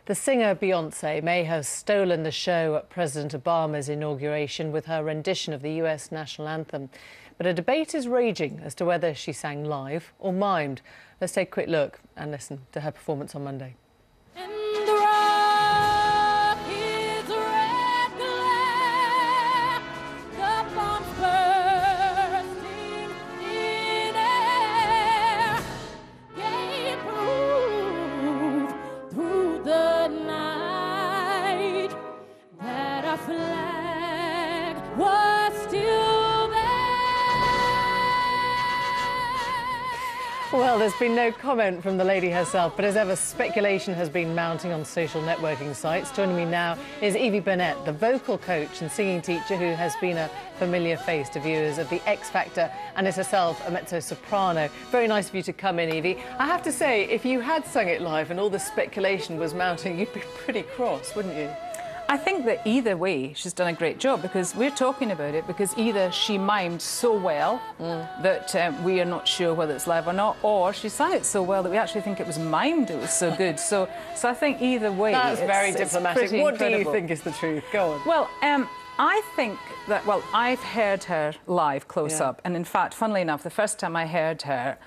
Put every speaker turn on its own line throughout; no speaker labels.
The singer Beyoncé may have stolen the show at President Obama's inauguration with her rendition of the US national anthem. But a debate is raging as to whether she sang live or mimed. Let's take a quick look and listen to her performance on Monday. Well, there's been no comment from the lady herself, but as ever, speculation has been mounting on social networking sites. Joining me now is Yvie Burnett, the vocal coach and singing teacher who has been a familiar face to viewers of the X Factor and is herself a mezzo-soprano. Very nice of you to come in, Yvie. I have to say, if you had sung it live and all the speculation was mounting, you'd be pretty cross, wouldn't you?
I think that either way, she's done a great job, because we're talking about it because either she mimed so well that we are not sure whether it's live or not, or she sang it so well that we actually think it was mimed, it was so good. So I think either way...
That's very diplomatic. What do you think is the truth? Go on.
Well, I think that, well, I've heard her live close up, and in fact, funnily enough, the first time I heard her,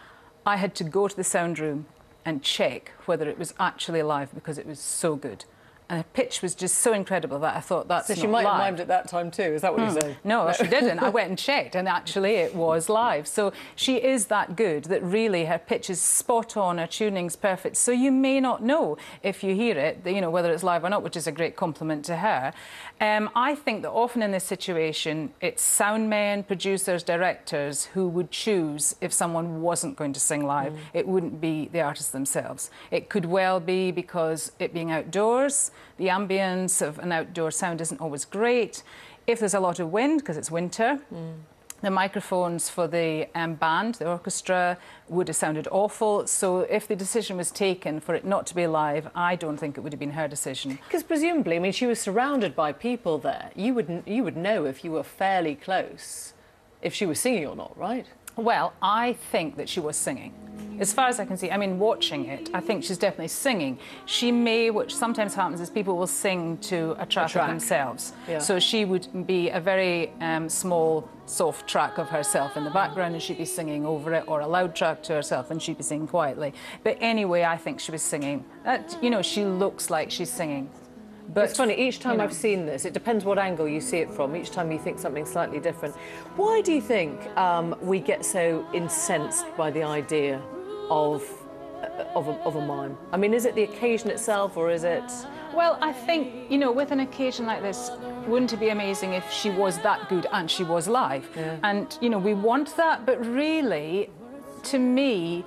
I had to go to the sound room and check whether it was actually live because it was so good. And her pitch was just so incredible that I thought that's not live.
So she might have mimed at that time too, is that what you're saying?
No, she didn't. I went and checked, and actually it was live. So she is that good that really her pitch is spot on, her tuning's perfect. So you may not know if you hear it, you know, whether it's live or not, which is a great compliment to her. I think that often in this situation, it's sound men, producers, directors who would choose if someone wasn't going to sing live. It wouldn't be the artists themselves. It could well be because it being outdoors, the ambience of an outdoor sound isn't always great. If there's a lot of wind, because it's winter, the microphones for the band, the orchestra, would have sounded awful. So if the decision was taken for it not to be live, I don't think it would have been her decision.
Because presumably, I mean, she was surrounded by people there. You would know if you were fairly close if she was singing or not, right?
Well, I think that she was singing. As far as I can see, I mean, watching it, I think she's definitely singing. She may, which sometimes happens, is people will sing to a track of themselves. Yeah. So she would be a very small, soft track of herself in the background, and she'd be singing over it, or a loud track to herself, and she'd be singing quietly. But anyway, I think she was singing. You know, she looks like she's singing. But
it's funny, each time I've seen this, it depends what angle you see it from. Each time you think something slightly different. Why do you think we get so incensed by the idea of a mime? I mean, is it the occasion itself, or is it...
Well, I think, you know, with an occasion like this, wouldn't it be amazing if she was that good and she was live? Yeah. And, you know, we want that, but really, to me,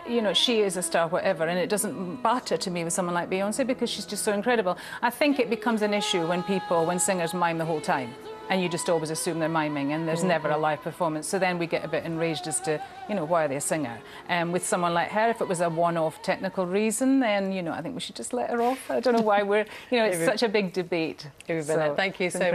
you know, she is a star, whatever, and it doesn't matter to me with someone like Beyoncé because she's just so incredible. I think it becomes an issue when singers mime the whole time, and you just always assume they're miming and there's never a live performance. So then we get a bit enraged as to, you know, why are they a singer? With someone like her, if it was a one-off technical reason, then, you know, I think we should just let her off. I don't know why we're, you know, it's such a big debate.
Thank you so much.